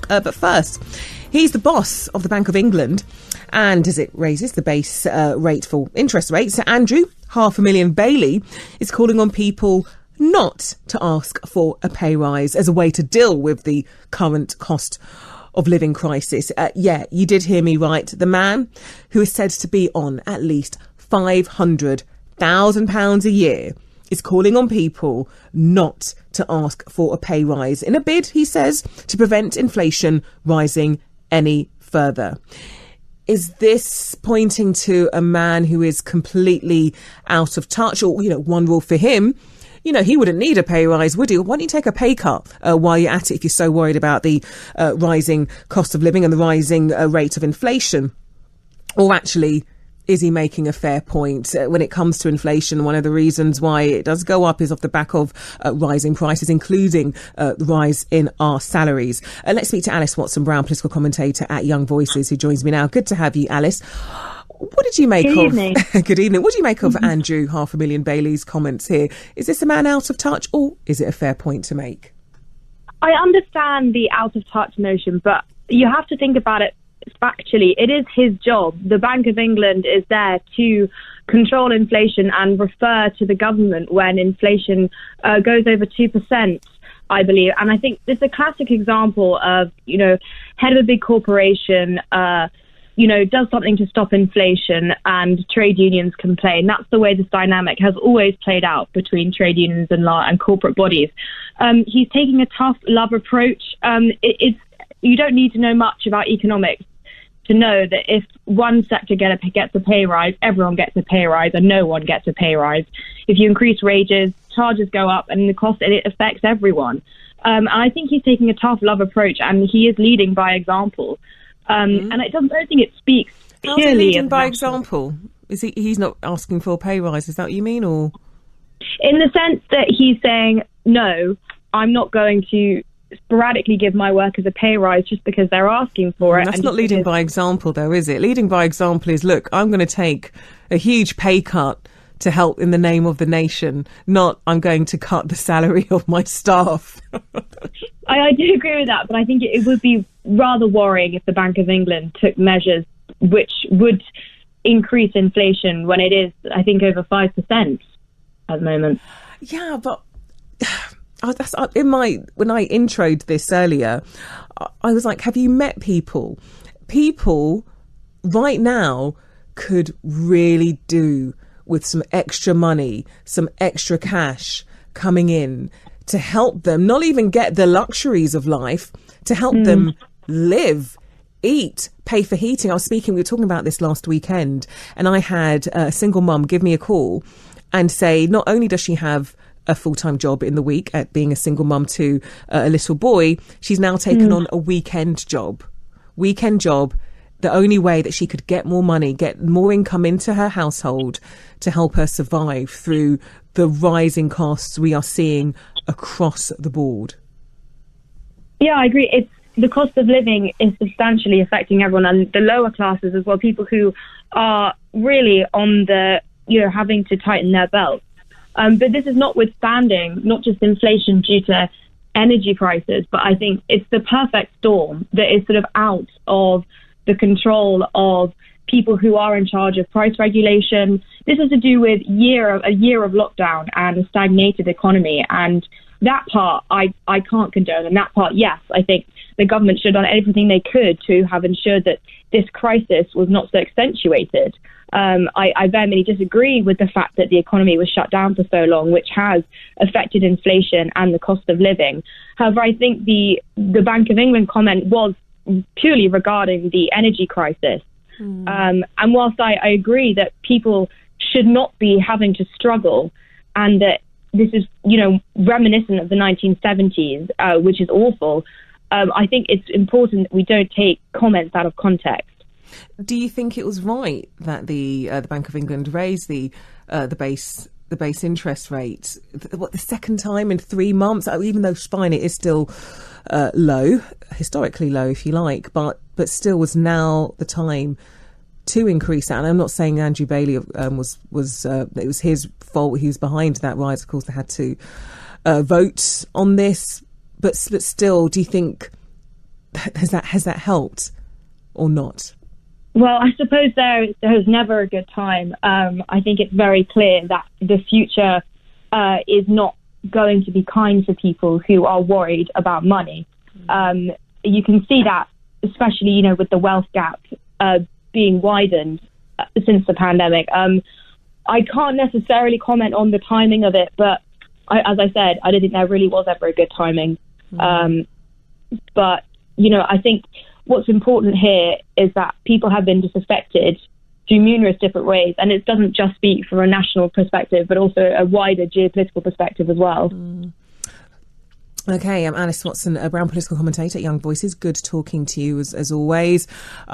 But first, he's the boss of the Bank of England, and as it raises the base rate for interest rates, Andrew, 500,000 Bailey, is calling on people not to ask for a pay rise as a way to deal with the current cost of living crisis. Yeah, you did hear me right. The man who is said to be on at least £500,000 a year is calling on people not to ask for a pay rise in a bid, he says, to prevent inflation rising any further. Is this pointing to a man who is completely out of touch? Or, one rule for him, he wouldn't need a pay rise, would he? Why don't you take a pay cut while you're at it if you're so worried about the rising cost of living and the rising rate of inflation? Or actually, is he making a fair point? When it comes to inflation, one of the reasons why it does go up is off the back of rising prices, including the rise in our salaries. Let's speak to Alys Watson Brown, political commentator at Young Voices, who joins me now. Good to have you, Alys. What did you make Good evening. Good evening. What do you make of Andrew 500,000 Bailey's comments here? Is this a man out of touch, or is it a fair point to make? I understand the out of touch notion, but you have to think about it factually. It is his job. The Bank of England is there to control inflation and refer to the government when inflation goes over 2%, I believe. And I think it's a classic example of, head of a big corporation, does something to stop inflation and trade unions complain. That's the way this dynamic has always played out between trade unions and corporate bodies. He's taking a tough love approach. You don't need to know much about economics to know that if one sector gets a pay rise, everyone gets a pay rise and no one gets a pay rise. If you increase wages, charges go up and the cost, and it affects everyone. And I think he's taking a tough love approach, and he is leading by example. And I don't think it speaks purely. How's he leading by example? Is he's not asking for a pay rise? Is that what you mean, or in the sense that he's saying, no, I'm not going to sporadically give my workers a pay rise just because they're asking for it. That's not leading by example, though, is it? Leading by example is, look, I'm going to take a huge pay cut to help in the name of the nation, not I'm going to cut the salary of my staff. I do agree with that, but I think it would be rather worrying if the Bank of England took measures which would increase inflation when it is, I think, over 5% at the moment. Yeah, but when I introed this earlier, I was like, have you met people? People right now could really do with some extra money, some extra cash coming in to help them not even get the luxuries of life, to help them live, eat, pay for heating. We were talking about this last weekend, and I had a single mum give me a call and say not only does she have a full-time job in the week at being a single mum to a little boy, she's now taken on a weekend job. The only way that she could get more money, get more income into her household to help her survive through the rising costs we are seeing across the board. Yeah, I agree. The cost of living is substantially affecting everyone, and the lower classes as well, people who are really on the, having to tighten their belts. But this is notwithstanding not just inflation due to energy prices, but I think it's the perfect storm that is sort of out of the control of people who are in charge of price regulation. This is to do with a year of lockdown and a stagnated economy. And that part I can't condone. And that part, yes, I think the government should have done everything they could to have ensured that this crisis was not so accentuated. I vehemently disagree with the fact that the economy was shut down for so long, which has affected inflation and the cost of living. However, I think the Bank of England comment was purely regarding the energy crisis. And whilst I agree that people should not be having to struggle, and that this is, reminiscent of the 1970s, which is awful, I think it's important that we don't take comments out of context. Do you think it was right that the Bank of England raised the base interest rate? The second time in 3 months, even though fine, it is still low, historically low, if you like, but still was now the time to increase that. And I'm not saying Andrew Bailey was it was his fault. He was behind that rise. Of course, they had to vote on this, but still, do you think has that helped or not? Well, I suppose there is never a good time. I think it's very clear that the future is not going to be kind for people who are worried about money. You can see that, especially, you know, with the wealth gap being widened since the pandemic. I can't necessarily comment on the timing of it, but as I said, I don't think there really was ever a good timing. But, you know, I think what's important here is that people have been disaffected through numerous different ways, and it doesn't just speak from a national perspective, but also a wider geopolitical perspective as well. Okay, I'm Alys Watson Brown, political commentator at Young Voices. Good talking to you as always.